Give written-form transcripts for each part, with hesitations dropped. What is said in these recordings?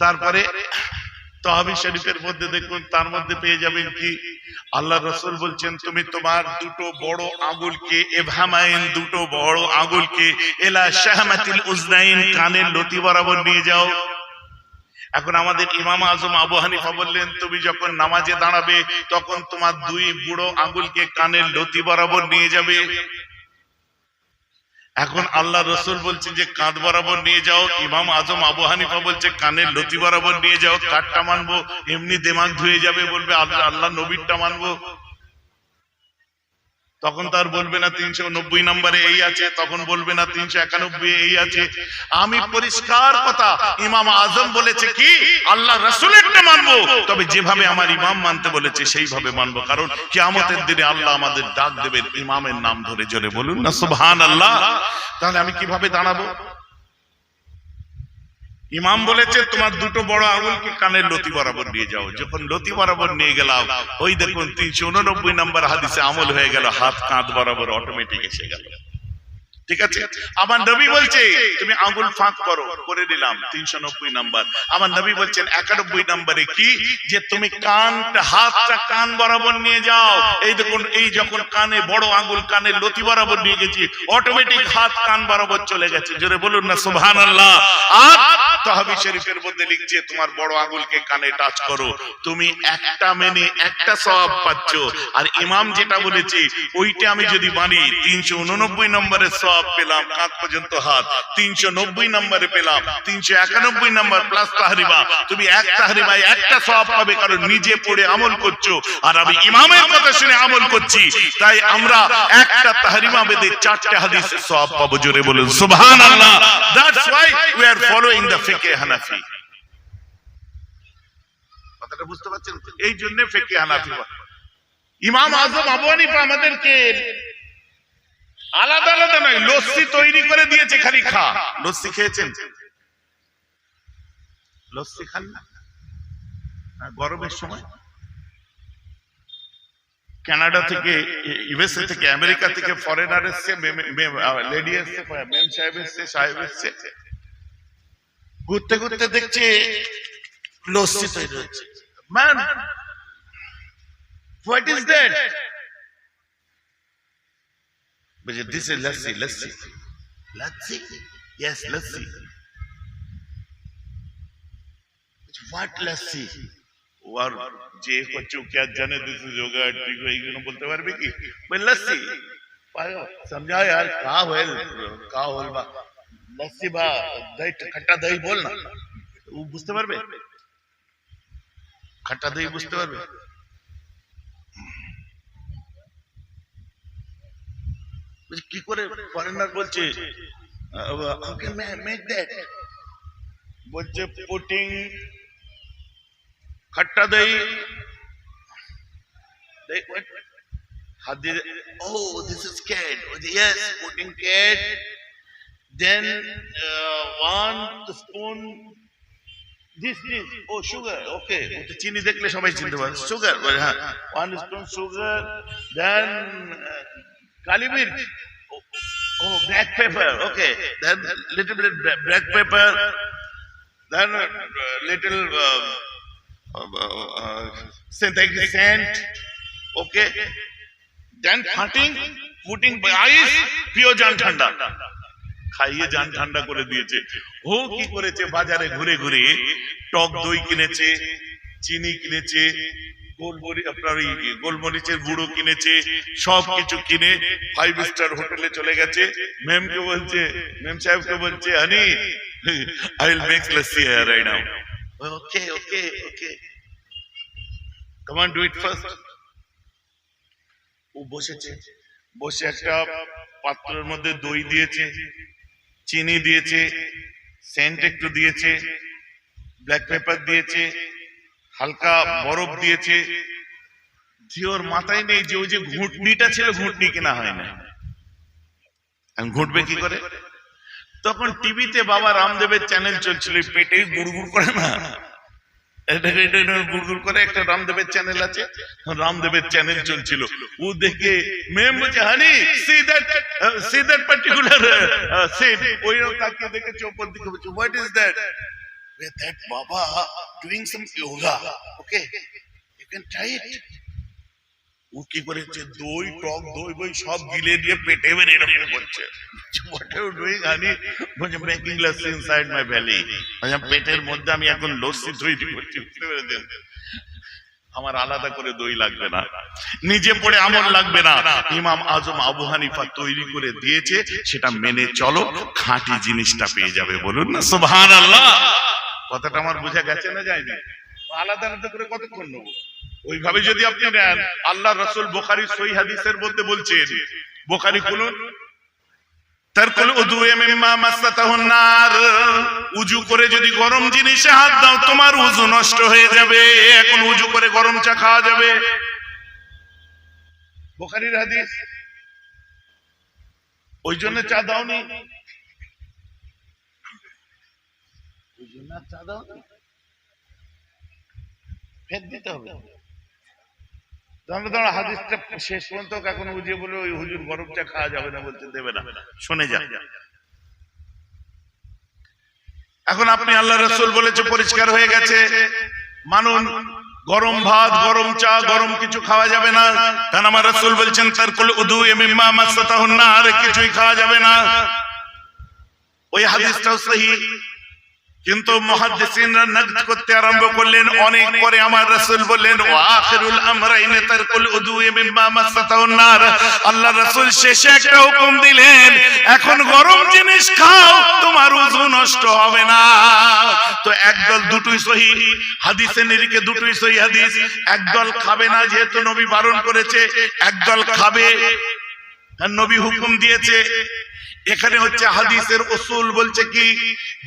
তারপরে তহবি শরীফের মধ্যে দেখুন, তার মধ্যে পেয়ে যাবেন কি আল্লাহ রাসূল বলছেন, তুমি তোমার দুটো বড় আঙ্গুলকে ইবহামাইন, দুটো বড় আঙ্গুলকে ইলা শাহমাতিল উজনাইন, কানের লতি বরাবর নিয়ে যাও। এখন আমাদের ইমাম আজম আবু হানিফা বললেন, তুমি যখন নামাজে দাঁড়াবে তখন তোমার দুই বুড়ো আঙ্গুলকে কানের লতি বরাবর নিয়ে যাবে। এখন আল্লাহ রাসূল বলছেন যে কাঁধ বরাবর নিয়ে যাও, ইমাম আজম আবু হানিফা বলছে কানের লতি বরাবর নিয়ে যাও। কারটা মানবো? এমনি দিমাগ ধুয়ে যাবে, বলবে আল্লাহ নবীরটা মানবো। তখন তার বলবে না 390 নম্বরে এই আছে, তখন বলবে না 391 এই আছে। আমি পরিষ্কার কথা, ইমাম আজম বলেছে কি আল্লাহ রাসূলেরটা মানবো, তবে যেভাবে আমার ইমাম মানতে বলেছে সেইভাবে মানবো। কারণ কিয়ামতের দিনে আল্লাহ আমাদের ডাক দেবেন ইমামের নাম ধরে। জোরে বলুন না সুবহানাল্লাহ। তাহলে আমি কিভাবে দাঁড়াবো? ইমাম বলেছে তোমার দুটো বড় আঙুলকে কানের লতি বরাবর নিয়ে যাও। যখন লতি বরাবর নিয়ে গেলাম, ওই দেখুন 389 নম্বর হাদিসে আমল হয়ে গেল, হাত কাঁধ বরাবর অটোমেটিক এসে গেল। ঠিক আছে। আমার নবী বলছে তুমি আঙ্গুল ফাঁক করো, করে দিলাম 390 নাম্বার। আমার নবী বলছেন 91 নম্বরে কি, যে তুমি কানটা, হাতটা কান বরাবর নিয়ে যাও। এই দেখুন, এই যখন কানে বড় আঙ্গুল কানের লতি বরাবর নিয়ে গেছি, অটোমেটিক হাত কান বরাবর চলে গেছে। জোরে বলুন না সুবহানাল্লাহ। আর তহবি শরীফের মধ্যে লিখছে তোমার বড় আঙ্গুলকে কানে টাচ করো, তুমি একটা মেনে একটা সওয়াব পাচ্ছ। আর ইমাম যেটা বলেছে ওইটা আমি যদি মানি, 389 নম্বরের সওয়াব পেলাম, কাঁধ পর্যন্ত হাত। 390 নম্বরে পেলাম 391 নম্বর প্লাস তাহরিমা। তুমি এক তাহরিমায় একটা সওয়াব পাবে, কারণ নিজে পড়ে আমল করছো, আর আমি ইমামের কথা শুনে আমল করছি। তাই আমরা একটা তাহরিমা বেদে 4টে হাদিসের সওয়াব পাবো। জোরে বলুন সুবহানাল্লাহ। That's why we are following the ফিকহে হানাফি। কথাটা বুঝতে পারছেন? এই জন্য ফিকহে হানাফি। ইমাম আজম আবু হানিফা আমাদেরকে আলাদা আলাদা নয়, লস্যি তৈরি করে দিয়েছে, খালি খা। লস্যি খেয়েছেন? লস্যি খান না গরমের সময়? কানাডা থেকে, ইউএসএ থেকে, আমেরিকা থেকে ফরেনার এসছে, লেডি এসছে, মেম সাহেব এসছে, সাহেব এসছে, ঘুরতে ঘুরতে দেখছে লস্যি তৈরি হচ্ছে। Man, what is that? This is lassi, lassi. Lassi? Yes, lassi. What lassi? और जे बच्चों क्या जाने दिस इज योगा ठीक है, ये बोलते पारबे কি? ভাই लस्सी পায়ো समझा यार, का होल बा लस्सी बा, दही खट्टा दही बोल ना, ও বুঝতে পারবে? খट्टा দही বুঝতে পারবে? কি করে ফরেনার বলছে ওকে মেক দ্যাট, বলছে পুটিং খট্টা দই, oh this is cat, yes putting cat, then 1 spoon this oh sugar, okay চিনি দেখলে সবাই চিনতে পারে, sugar, হ্যাঁ 1 spoon sugar, then kali mirch, oh black pepper, okay, then little bit black pepper, then little synthetic scent, okay, then putting ice, pure jan thanda, খাইয়ে জান ঠান্ডা করে দিয়েছে। ও কি করেছে, বাজারে ঘুরে ঘুরে টক দই কিনেছে, চিনি কিনেছে, গোলমরিচের গুঁড়ো কিনেছে, সব কিছু কিনে 5 স্টার হোটেলে চলে গেছে। মেমকে বলছে, মেম সাহেবকে বলছে, honey I will make lassi here right now. Okay okay okay, come on do it first. ও বসেছে, বসে একটা পাত্রের মধ্যে দই দিয়েছে, চিনি দিয়েছে, সেন্ট একটু দিয়েছে, ব্ল্যাক পেপার দিয়েছে, হালকা বরফ দিয়েছে। ওর মাথায় নেই যে ওই যে ঘুটনিটা ছিল, ঘুটনি কেনা হয় না, ঘুটবে কি করে? তখন টিভিতে বাবা রামদেবের চ্যানেল চলছিল, পেটে গুড়গুড় করে না, গুড়গুড় করে একটা রামদেবের চ্যানেল আছে, রামদেবের চ্যানেল চলছিল। ও দেখে মেম বলছে, হানি সি দ্যাট পার্টিকুলার সিট, ওই তাকিয়ে দেখেছে ওপর দিকে, বলছে what is that? with that Baba doing some yoga. Okay, you can try it. ও কি করেছে, দই টক দই বই সব গিলে দিয়ে পেটে বের এরকম করছে। What are you doing, honey? বলছে making lassi inside my belly. মানে পেটের মধ্যে আমি এখন লস্যি তৈরি করছি, বুঝতে পেরেছেন? আমার আলাদা করে দই লাগবে না, নিজে পড়ে আমল লাগবে না। ইমাম আজম আবু হানিফা তৈরি করে দিয়েছে, সেটা মেনে চলো, খাঁটি জিনিসটা পেয়ে যাবে। বলুন না সুবহানাল্লাহ। কথাটা আমার বোঝা গেছে না যায়নি? আলাদা আলাদা করে কতক্ষণ নেবো? ওইভাবে যদি আপনি নেন, আল্লাহ রাসূল বুখারী সহিহ হাদিসের মধ্যে বলছেন, বুখারী খুলুন, তারকুল উযু মিম্মা মাসাতাহুন নার, উযু করে যদি গরম জিনিসে হাত দাও তোমার উযু নষ্ট হয়ে যাবে। এখন উযু করে গরম চা খাওয়া যাবে? বুখারীর হাদিস। ওই জন্য চা দাওনি, ওই জন্য চা দাওনি, ফের দিতে হবে। হাদিসটা শেষ পর্যন্ত এখন বুঝিয়ে বলে ওই হুজুর গরম চা খাওয়া যাবে না বলতে দেবে না, শুনে যা। এখন আপনি আল্লাহ রাসূল বলেছে পরিষ্কার হয়ে গেছে, মানুন গরম ভাত গরম চা গরম কিছু খাওয়া যাবে না, কারণ আমার রাসূল বলছেন তারকুল উযু মিম্মা মাসাতাহুন নার, কিছুই খাওয়া যাবে না। ওই হাদিসটাও সহিহ, কিন্তু মুহাদ্দিসিনরা নকদ করতে আরম্ভ করলেন। অনেক পরে আমার রাসূল বললেন ওয়া আখিরুল আমরাইন তারকুল উযু মিম্মা মাসাতাহুন নার। আল্লাহ রাসূল শেষে একটা হুকুম দিলেন, এখন গরম জিনিস খাও তোমার উযু নষ্ট হবে না। তো একদল দুটোই সহিহ হাদিসের নিরিখে, দুটোই সহিহ হাদিস। একদল খাবে না যেহেতু নবী বারণ করেছে, একদল খাবে আর নবী হুকুম দিয়েছে। এখানে হচ্ছে হাদিসের উসুল বলছে কি,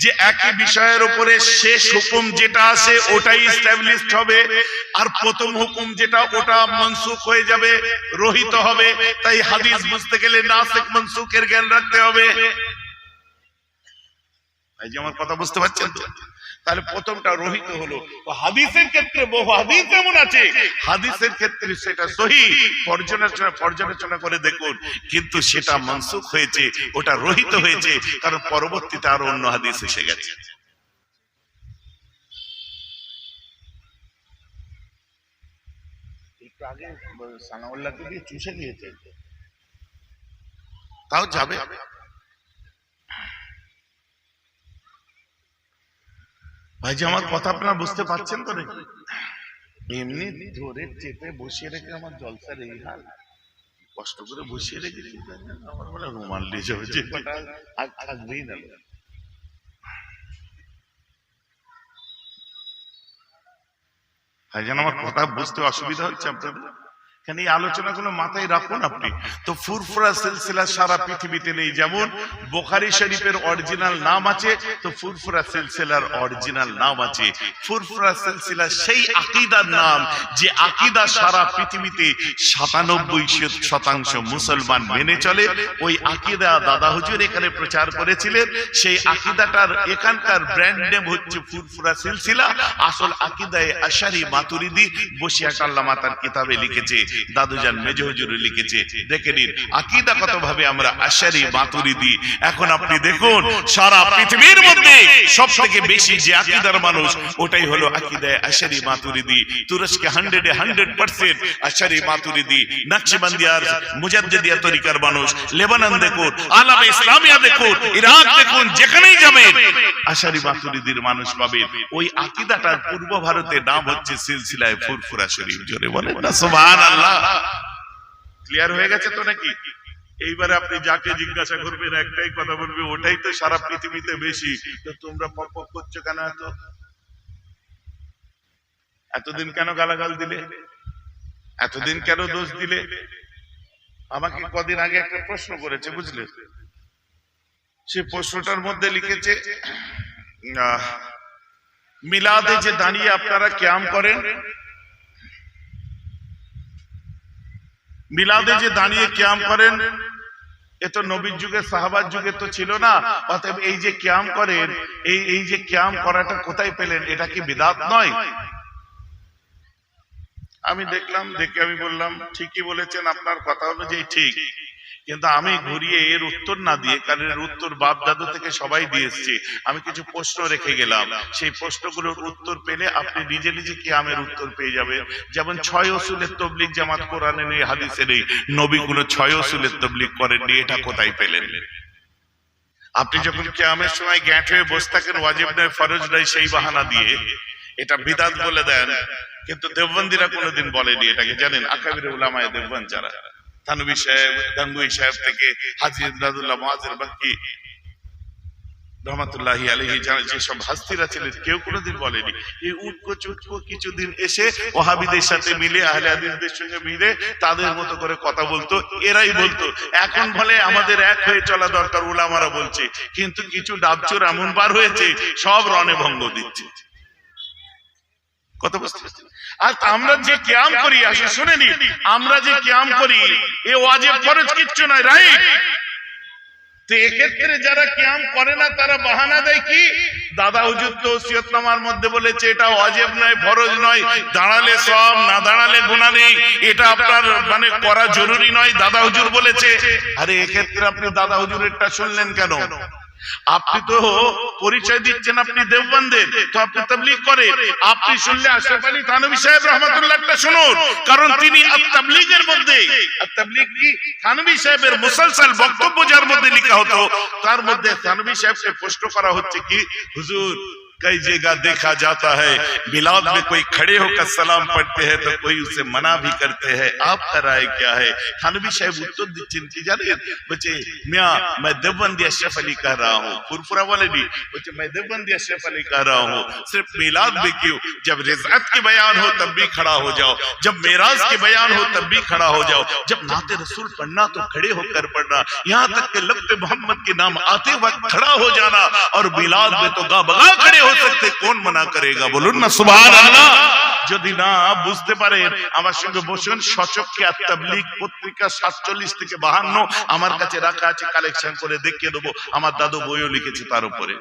যে একই বিষয়ের উপরে শেষ হুকুম যেটা আছে ওটাই এস্টাবলিশড হবে, আর প্রথম হুকুম যেটা ওটা মনসুখ হয়ে যাবে, রহিত হবে। তাই হাদিস বুঝতে গেলে নাসিখ মনসুখের জ্ঞান রাখতে হবে। এই যে আমার কথা বুঝতে পারছেন তো? তাহলে প্রথমটা রহিত হলো। হাদিসের ক্ষেত্রে বহু হাদিস যেমন আছে, হাদিসের ক্ষেত্রে সেটা সহিহ, পর্যালোচনা করে দেখুন, কিন্তু সেটা মনসুখ হয়েছে, ওটা রহিত হয়েছে, কারণ পরবর্তীতে আরো অন্য হাদিস এসে গেছে। একটু আগে সানাউল্লাহকে দিয়ে চুষে দিয়েছে, তাও যাবে। ভাই যে আমার কথা আপনারা বুঝতে পারছেন তো নাকি? এমনি ধরে চেপে বসিয়ে রেখে আমার জলসার এই হাল, কষ্ট করে বসিয়ে রেখেছি, আমার বলে রুমাল নিয়ে যাবে, চেপাটা আর থাকবেই না। ভাই যেন আমার কথা বুঝতে অসুবিধা হচ্ছে আপনাদের, এই আলোচনাগুলো মাথায় রাখুন আপনি। তো ফুরফুরা সিলসিলা সারা পৃথিবীতে নেই। যেমন বুখারী শরীফের অরিজিনাল নাম আছে, তো ফুরফুরা সিলসিলার অরিজিনাল নাম আছে। ফুরফুরা সিলসিলা সেই আকীদার নাম যে আকীদা সারা পৃথিবীতে 97% মুসলমান মেনে চলে। ওই আকীদা দাদা হুজুর এখানে প্রচার করেছিলেন। সেই আকীদাটার এখানকার ব্র্যান্ড নেম হচ্ছে ফুরফুরা সিলসিলা। আসল আকীদায়ে আশারি মাতুরিদি বসিয়া কাল্লামা তার কিতাবে লিখেছে, দাদুজান মেজো হুজুর লিখেছে। দেখে নিন আকীদা কত ভাবে আমরা আশারি মাতুরিদি। এখন আপনি দেখুন সারা পৃথিবীর মধ্যে সবথেকে বেশি যে আকীদার মানুষ ওটাই হলো আকীদায়ে আশারি মাতুরিদি। তুরস্কে 100% আশারি মাতুরিদি। নকশবন্দিয়ার মুজাদ্দিদিয়া তরিকার মানুষ, লেবানন দেখুন, আলামে ইসলামিয়া দেখুন, ইরাক দেখুন, যেখানেই যাবেন আশারি মাতুরিদির মানুষ পাবেন। ওই আকীদাটার পূর্ব ভারতের নাম হচ্ছে সিলসিলায়ে ফুরফুরা শরীফ। জোরে বলেন না সুবহানাল্লাহ। ক্লিয়ার হয়ে গেছে তো নাকি? এইবারে আপনি যাকে জিজ্ঞাসা করবেন একটাই কথা বলবে, ওটাই তো সারা পৃথিবীতে বেশি, তো তোমরা পক পক করছো কেন? এতদিন কেন গালাগাল দিলে? এতদিন কেন দোষ দিলে? আমাকে কদিন আগে একটা প্রশ্ন করেছে, বুঝলে? সে প্রশ্নটার মধ্যে লিখেছে মিলাদে যে দাঁড়িয়ে আপনারা কিয়াম করেন, মিলাদে যে দাঁড়িয়ে কিয়াম করেন, এ তো নবীর যুগে সাহাবার যুগে তো ছিল না। অতএব এই যে কিয়াম করেন, এই যে কিয়াম করাটা কোথায় পেলেন? এটা কি বিদআত নয়? আমি দেখলাম, দেখে আমি বললাম ঠিকই বলেছেন, আপনার কথা অনুযায়ী ঠিক, কিন্তু আমি ঘুরিয়ে এর উত্তর না দিয়ে, কারণ এর উত্তর বাপ দাদু থেকে সবাই দিয়ে এসছে, আমি কিছু প্রশ্ন রেখে গেলাম। সেই প্রশ্নগুলোর উত্তর পেলে আপনি নিজে নিজে কিয়ামের উত্তর পেয়ে যাবেন। যেমন 6 উসুলের তবলিগ জামাত কোরআনে নেই, হাদিসে নেই, নবীগুলো 6 উসুলের তবলিগ করেননি, এটা কোথায় পেলেন? আপনি যখন কিয়ামের সময় গ্যাঁট হয়ে বসে থাকেন, ওয়াজিব নয় ফরজ নয় সেই বাহানা দিয়ে এটা বিদআত বলে দেন। কিন্তু দেওবন্দিরা কোনোদিন বলেনি এটাকে, জানেন? আকাবির উলামায়ে দেওবন্দ যারা, থানভী সাহেব, গাঙ্গুই সাহেব থেকে হাজী ইমদাদুল্লাহ মুআজ্জির বাক্কি রহমাতুল্লাহি আলাইহি, যারা যেসব হাস্তিরা ছিলেন, কেউ কোনোদিন বলেনি। এই উটকো চুটকো কিছুদিন এসে ওয়াহাবিদের সাথে মিলে, আহলে হাদিসদের সঙ্গে মিলে তাদের মতো করে কথা বলতো, এরাই বলতো। এখন বলে আমাদের এক হয়ে চলা দরকার, উলামারা বলছে। কিন্তু কিছু ডাবচোর এমন বার হয়েছে, সব রণে ভঙ্গ দিচ্ছে। কত বুঝতে পারছেন? আর আমরা যে কিয়াম করি, আসলে শুনে নি, আমরা যে কিয়াম করি এ ওয়াজিব ফরজ কিচ্ছু নয়, রাইট? তো এক্ষেত্রে যারা কিয়াম করে না তারা বাহানা দেয় কি, দাদা হুজুর তো ওসিয়তনামার মধ্যে বলেছে এটা ওয়াজিব নয়, ফরজ নয়, দাঁড়ালে সব, না দাঁড়ালে গুনাহ নেই, এটা আপনার মানে করা জরুরি নয়, দাদা হুজুর বলেছে। আরে এক্ষেত্রে আপনি দাদা হুজুরেরটা শুনলেন কেন? আপনি তো পরিচয় দিচ্ছেন আপনি দেওবন্দের, তো আপনি তাবলীগ করেন, আপনি শুনলে আশরাফ আলী থানভী সাহেব রাহমাতুল্লাহটা শুনুন, কারণ তিনি আত-তাবলীগের মধ্যে, আত-তাবলীগ কি থানভী সাহেবের মুসলসল বক্তব্য যার মধ্যে লেখা হতো, তার মধ্যে থানভী সাহেবকে প্রশ্ন করা হচ্ছে কি, হুজুর कई जगह देखा जाता है मिलाद में कोई खड़े होकर सलाम पढ़ते हैं तो कोई उसे मना भी करते हैं, आपका राय क्या है? थानवी साहब उत्तर दिচ্ছেন কি জানেন? বলছে मियां मैं देवबंदी अशरफ अली कह रहा हूं। फुरफुरा वाले भी बच्चे मैं देवबंदी अशरफ अली कह रहा हूं, सिर्फ मिलाद में क्यों, जब रिज़अत के बयान हो तब भी खड़ा हो जाओ, जब मेराज के बयान हो तब भी खड़ा हो जाओ, जब नाते रसूल पढ़ना तो खड़े होकर पढ़ना, यहां तक कि लब पे मोहम्मद के नाम आते वक्त खड़ा हो जाना, और मिलाद में तो गा बगा खड़े हो सकते, कौन मना करेगा? बोलুন না সুবহানাল্লাহ। যদি না বুঝতে পারেন আমার সঙ্গে বসুন, সচককে আত-তাবলীগ পত্রিকা 47 থেকে 52 আমার কাছে রাখা আছে, কালেকশন করে দেখিয়ে দেবো, আমার দাদু বইও লিখেছে তার উপরে।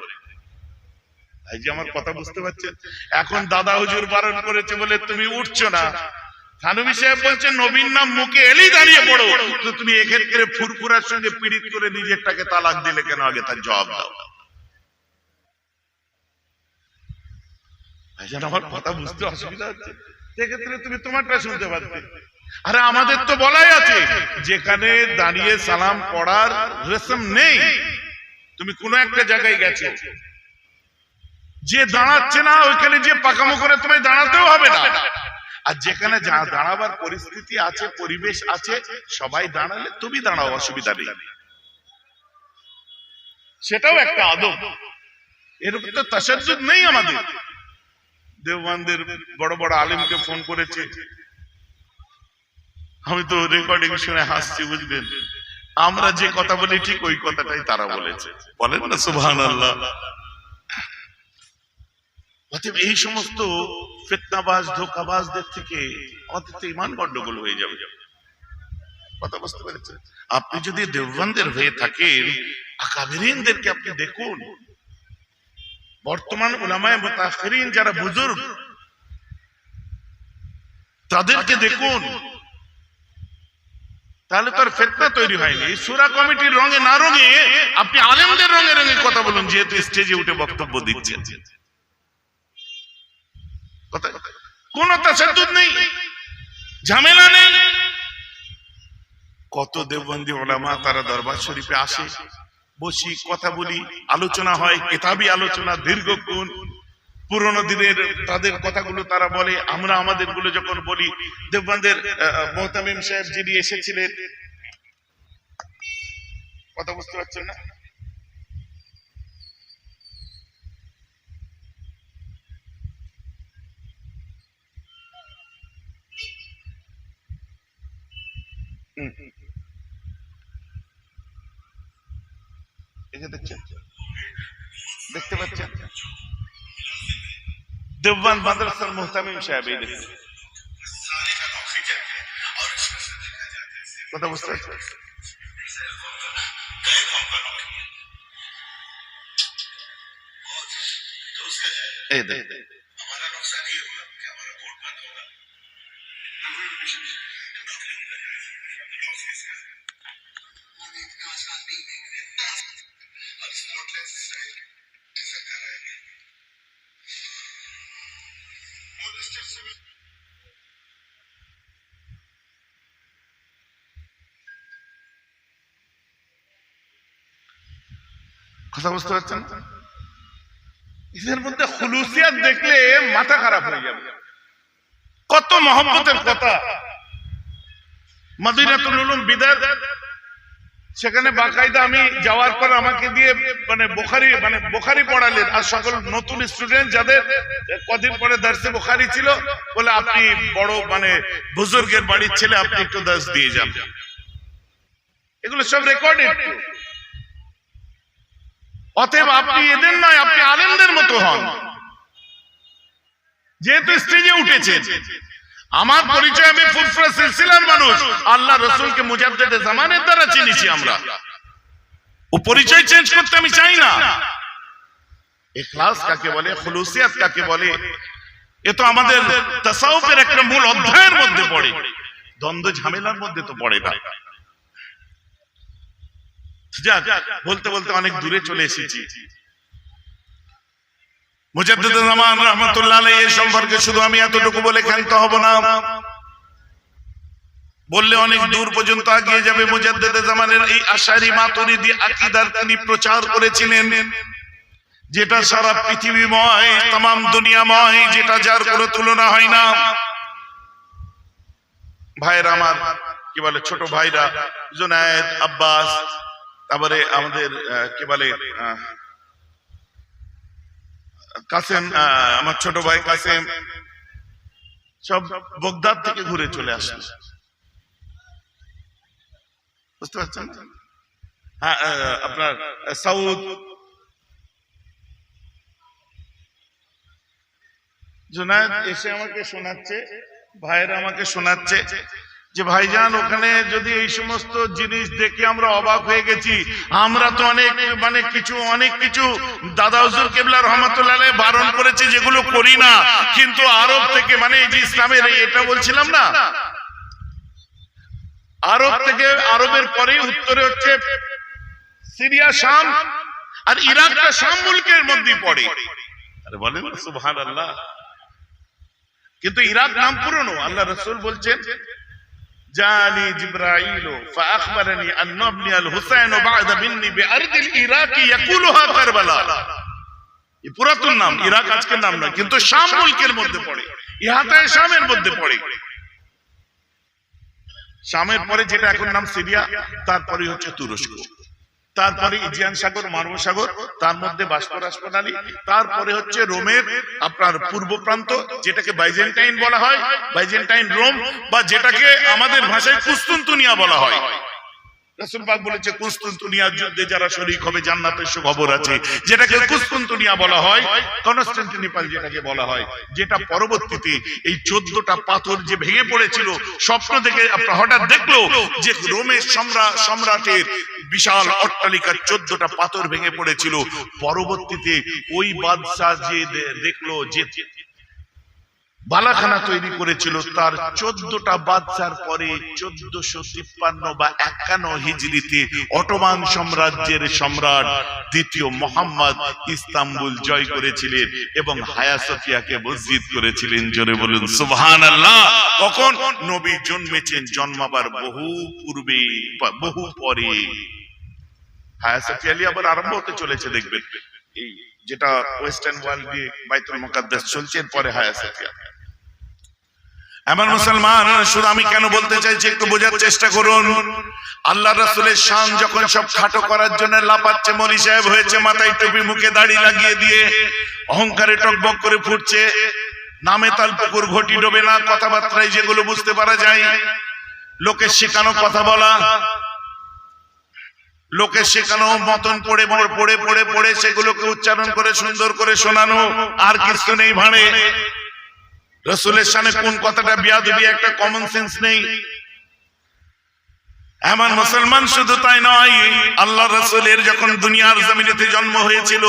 এই যে আমার কথা বুঝতে পারছেন? এখন দাদা হুজুর বারণ করেছে বলে তুমি উঠছো না, থানভী সাহেব বলছেন নবীর নাম মুখে এলেই দাঁড়িয়ে পড়ো, তো তুমি এক্ষেত্রে ফুরফুরার সঙ্গে পীড়িত করে নিজেরটাকে তালাক দিলে কেন? আগে তার জবাব দাও। আমার কথা বুঝতে অসুবিধা হচ্ছে, সেক্ষেত্রে তুমি তোমারটা শুনতে পারতে। আরে আমাদের তো বলাই আছে যেখানে দাঁড়িয়ে সালাম পড়ার রসম নেই, তুমি কোন একটা জায়গায় গেছো, যে দাঁড়াচ্ছে না ওইখানে যে পাকামো করে তোমায় দাঁড়াতেও হবে না, আর যেখানে দাঁড়াবার পরিস্থিতি আছে, পরিবেশ আছে, সবাই দাঁড়ালে তুমি দাঁড়াও, অসুবিধা নেই, সেটাও একটা আদব। এরকম তো তাশাদ্দুদ নেই আমাদের। দেওবন্দের বড় বড় আলেমকে ফোন করেছে, আমি তো রেকর্ডিং শুনে হাসছি, বুঝলেন? আমরা যে কথা বলি ঠিক ওই কথাটাই তারা বলেছে, বলেন না সুবহানাল্লাহ। অতএব এই সমস্ত ফিতনাবাজ ধোঁকাবাজদের থেকে আমাদের তো ঈমান গন্ডগোল হয়ে যাবে। কথা বুঝতে পেরেছেন? আপনি যদি দেওবন্দের হয়ে থাকেন, আকাবিরিনদেরকে আপনি দেখুন, বর্তমান উলামায়ে মুতাআখিরিন যারা বুজুর্গ তাদেরকে দেখুন, তাহলে তার ফিতনা তৈরি হয়নি। সূরা কমিটির রঙে না রঙে আপনি আলেমদের রঙে রঙে কথা বলুন, যেহেতু স্টেজে উঠে বক্তব্য দিচ্ছেন। কোন তাশাদ্দুদ নেই, ঝামেলা নেই। কত দেওবন্দি উলামা তারা দরবার শরীফে আসে, বসি, কথা বলি, আলোচনা হয়, কিতাবি আলোচনা দীর্ঘক্ষণ, পুরনো দিনের তাদের কথাগুলো তারা বলে, আমরা আমাদের গুলো যখন বলি। দেওবন্দের মুহতামিম সাহেব যিনি এসেছিলেন, কথা বুঝতে পারছেন না? এই যে দেখছেন, দেখতে পাচ্ছেন দেওবন্দ মাদ্রাসার মুহতামিম সাহেব, এই দেখুন, কথা বুঝতে পারছেন? এই দেখ, কথা বুঝতে পারছেন? এদের মধ্যে খুলুসিয়াত দেখলে মাথা খারাপ হয়ে যাবে। কত মহব্বতের কথা। মদিনাতুল উলুম বিদাত, সেখানে বাকায়দা আমি যাওয়ার পর আমাকে দিয়ে বুখারী পড়ালেন। আর সকল নতুন স্টুডেন্ট যাদের কদিন পরে দার্সে বুখারী ছিল, বলে আপনি বড় বুজুর্গের বাড়ির ছেলে, আপনি একটু দার্স দিয়ে যান। এগুলো সব রেকর্ডেড। অতএব আপনি এদের নয়, আপনি আলেমদের মতো হন। যেহেতু স্টেজে উঠেছেন, আমার পরিচয় আমি ফুরফুরা সিলসিলার মানুষ, আল্লাহ রাসূলকে মুজাদ্দিদে জামানের দ্বারা চিনেছি আমরা। ও পরিচয় চেঞ্জ করতে আমি চাই না। ইখলাস কাকে বলে, খুলুসিয়াত কাকে বলে, এ তো আমাদের তাসাউফের একটা মূল অধ্যায়ের মধ্যে পড়ে, দ্বন্দ্ব ঝামেলার মধ্যে তো পড়ে না। বলতে বলতে অনেক দূরে চলে এসেছি। মুজাদ্দিদে জামান রাহমাতুল্লাহ আলাইহি এই সম্পর্কে শুধু আমি এতটুকু বলে ক্ষান্ত হব না, বললে অনেক দূর পর্যন্ত এগিয়ে যাবে। মুজাদ্দিদে জামানের এই আশারি মাতুরিদি আকীদার তিনি প্রচার করেছিলেন, যেটা সারা পৃথিবীময়, तमाम দুনিয়াময়, যেটা যার কোনো তুলনা হয় না। ভাইরা আমার, কি বলে, ছোট ভাইরা জুনায়েদ, আব্বাস, তারপরে আমাদের কি বলে কাসেম, আমার ছোট ভাই কাসেম, সব বগদাদ থেকে ঘুরে চলে আসে। বুঝতে পারছেন? হ্যাঁ, আপনার সাউদ, জুনায়েদ এসে আমাকে শোনাচ্ছে, ভাইরা আমাকে শোনাচ্ছে যে ভাইজান, ওখানে যদি এই সমস্ত জিনিস দেখে আমরা অবাক হয়ে গেছি। আমরা তো অনেক কিছু দাদা হুজুর কেবলা রহমাতুল্লাহ আলাইহি বারণ করেছে, যেগুলো করি না। কিন্তু আরব থেকে, এই যে ইসলামের এটা বলছিলাম না, আরব থেকে, আরবের পরে উত্তরে হচ্ছে সিরিয়া, শাম, আর ইরাকটা শাম মুলকের মধ্যে পড়ে। আরে বলেন সুবহানাল্লাহ। কিন্তু ইরাক নাম পুরনো। আল্লাহ রাসূল বলছেন, জানি জিবরাইল ফাখবরনি আন ইবনি আল হুসাইন বা'দা মিন্নি বিআরদিল ইরাক ইয়াকুলুহা কারবালা। এই পুরাতন নাম, ইরাক আজকের নাম না, কিন্তু শাম মুলকের মধ্যে পড়ে, ইহাতায়ে শামের মধ্যে পড়ে। শামের পরে যেটা এখন নাম সিরিয়া, তারপরে হচ্ছে তুরস্ক, তারপরে ইজিয়ান সাগর, মারমু সাগর, তার মধ্যে বাষ্পরাশপ্রণালী, তারপরে হচ্ছে রোমের আপনার পূর্ব প্রান্ত, যেটাকে বাইজেন্টাইন বলা হয়, বাইজেন্টাইন রোম, বা যেটাকে আমাদের ভাষায় কুস্তুনতুনিয়া বলা হয়। রাসূল পাক বলেছে, কুস্তুনতুনিয়ার যুদ্ধে যারা শরীক হবে জান্নাতের সুখবর আছে, যেটাকে কুস্তুনতুনিয়া বলা হয়, কনস্টান্টিনোপল যেটাকে বলা হয়, যেটা পরবর্তীতে এই 14টা পাথর যে ভেঙে পড়েছিল, স্বপ্ন দেখে আপনার হঠাৎ দেখলো যে রোমের সম্রাটের বিশাল অট্টালিকার 14টা পাথর ভেঙে পড়েছিল। পরবর্তীতে ওই বাদশা যে দেখলো যে বালাখানা তৈরি করেছিল, তার 14টা বাদশার পরে 1453 বা 51 হিজরিতে অটোমান সাম্রাজ্যের সম্রাট দ্বিতীয় মুহাম্মদ ইস্তাম্বুল জয় করেছিলেন এবং হায়া সোফিয়াকে মসজিদ করেছিলেন। জোরে বলুন সুবহানাল্লাহ। কখন? নবী জন্মেছেন জন্মাবার বহু পূর্বে, বহু পরে। হায়া সোফিয়া আবার আরম্ভ হতে চলেছে, দেখবেন এই যেটা ওয়েস্টার্ন ওয়ার্ল্ডে বাইতুল মুকাদ্দাস চলছে, পরে হায়া সোফিয়া। এমন মুসলমান, শুধু আমি কেন বলতে চাইছি একটু বোঝার চেষ্টা করুন। আল্লাহ রাসূলের শান যখন সব খাটো করার জন্য লাপাচ্ছে, মলি সাহেব হয়েছে, মাথায় টুপি, মুখে দাড়ি লাগিয়ে দিয়ে অহংকারে টকবক করে ফুটছে, নামে তাল পুকুর ঘটি ডোবে না, কথাবার্তায় যেগুলো বুঝতে পারা যায়, লোকের শেখানো কথা বলা, লোকের শেখানো মতন পড়ে পড়ে পড়ে পড়ে সেগুলোকে উচ্চারণ করে সুন্দর করে শোনানো, আর কিছু নেই ভাড়ে। রাসূলের শানে কোন কথাটা বিয়াদবি, একটা কমন সেন্স নেই। এমন মুসলমান শুধু তাই নয়, আল্লাহ রাসূলের যখন দুনিয়ার জমিনেতে জন্ম হয়েছিল,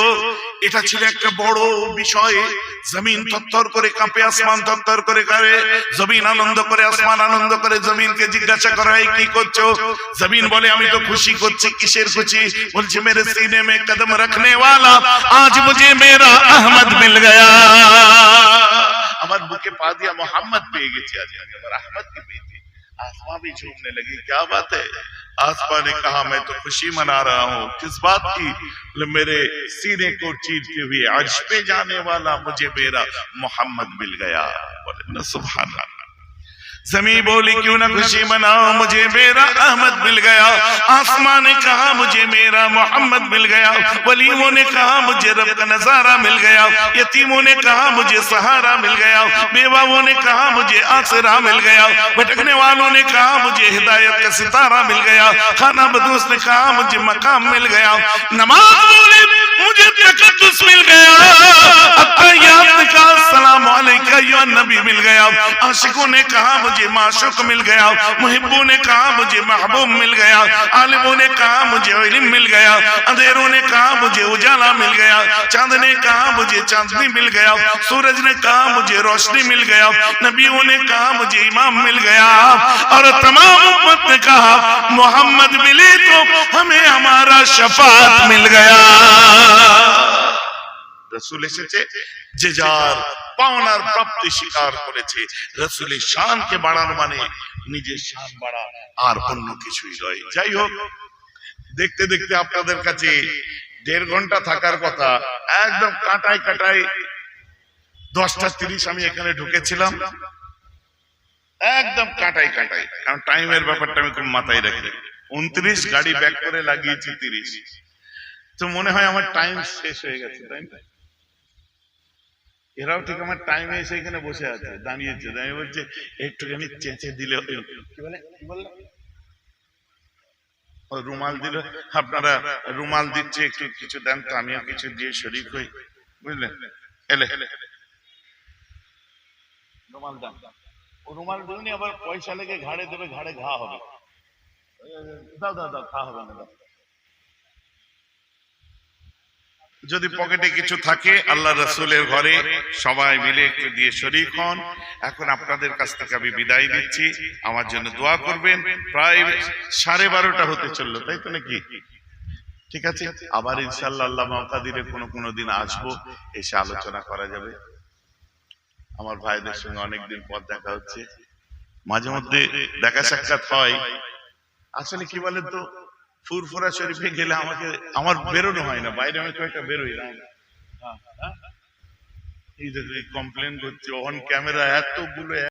এটা ছিল একটা বড় বিষয়। জমিন থরথর করে কাঁপে, আসমান থরথর করে কাঁপে, জমিন আনন্দ করে, আসমান আনন্দ করে। জমিনকে জিজ্ঞাসা করা হয়, কি করছো? জমিন বলে, আমি তো খুশি করছি। কিসের খুশি? বলছে, মেরে সিনে মে কদম রাখনে ওয়ালা আজ মুঝে মেরা আহমদ মিল গয়া। আমার के पा दिया, मोहम्मद पे गए आज और अहमद की बेटी। आसमां भी झूमने लगी, क्या बात है। आसमां ने कहा मैं तो खुशी मना रहा हूँ, किस बात की? मेरे सीने को चीरते हुए अर्श पे जाने वाला मुझे मेरा मोहम्मद मिल गया। बोले ना सुभान अल्लाह। ज़मीन बोली क्यों ना खुशी मनाओ, मुझे मेरा अहमद मिल गया। आसमां ने कहा मुझे मेरा मोहम्मद मिल गया। वलियों ने कहा मुझे रब का नजारा मिल गया। यतीमों ने कहा मुझे सहारा मिल गया। बेवाओं ने कहा मुझे आसरा मिल गया। भटकने वालों ने कहा मुझे हिदायत का सितारा मिल गया। खाना बदोस ने कहा मुझे मकाम मिल गया। नमाज बोले मुझे तकद्दुस मिल गया। अत्तहियात ने कहा सलाम अलैका या नबी मिल गया। आशिकों ने कहा मुझे माशूक मिल गया। मुहिब्बों ने कहा मुझे महबूब मिल गया। आलिमों ने कहा मुझे इल्म मिल गया। अंधेरों ने कहा मुझे उजाला मिल गया। चांद ने कहा मुझे चांदनी मिल गया। सूरज ने कहा मुझे रोशनी मिल गया। नबियों ने कहा मुझे इमाम मिल गया। और तमाम उम्मत ने कहा मोहम्मद मिले तो हमें हमारा शफाअत मिल गया। रसूल এসেছে যে যার পাওনার প্রাপ্তি স্বীকার করেছে। রাসূলের শানকে বাড়ানো মানে নিজের শান বাড়া, আর অন্য কিছুই নয়। যাই হোক, দেখতে দেখতে আপনাদের কাছে 1.5 ঘন্টা থাকার কথা, একদম কাটায় কাটায় 10:30 আমি এখানে ঢুকেছিলাম, একদম কাটায় কাটায়, কারণ টাইমের ব্যাপারটা আমি খুব মাথায় রাখি। 29 গাড়ি ব্যাক করে লাগিয়েছি 30, তো মনে হয় আমার টাইম শেষ হয়ে গেছে, তাই না? এরাও ঠিক আমার টাইমে এসে এখানে বসে আছে, দাঁড়িয়েছে, দাঁড়িয়ে বলছে একটুখানি চেঁচে দিলে, কি বলে রুমাল দিল, আপনারা রুমাল দিচ্ছে একটু কিছু দেন তো, আমিও কিছু দিয়ে শরীক হই, বুঝলেন? এলে রুমাল দেন, ও রুমাল দিলনি আবার পয়সা লেগে ঘাড়ে দেবে, ঘাড়ে ঘা হবে। দাও দাও দাও, ঘা হবে না, দাও। যদি পকেটে কিছু থাকে আল্লাহ রাসূলের ঘরে সবাই মিলে একটু দিয়ে শরীক হন। এখন আপনাদের কাছ থেকে আমি বিদায় দিচ্ছি, আমার জন্য দোয়া করবেন। প্রায় 12:30 হতে চললো, তাই তো নাকি? ঠিক আছে, আবার ইনশাআল্লাহ আল্লাহ মওকা দিলে কোনো দিন আসবো, এসে আলোচনা করা যাবে। আমার ভাইদের সঙ্গে অনেকদিন পর দেখা হচ্ছে, মাঝে মধ্যে দেখা সাক্ষাৎ হয়। আসলে কি বলেন তো, ফুরফুরা শরীফে গেলে আমার বেরোনো হয় না, বাইরে আমি কয়েকটা বেরোই না। এই যে কমপ্লেন করছে অন ক্যামেরা এতগুলো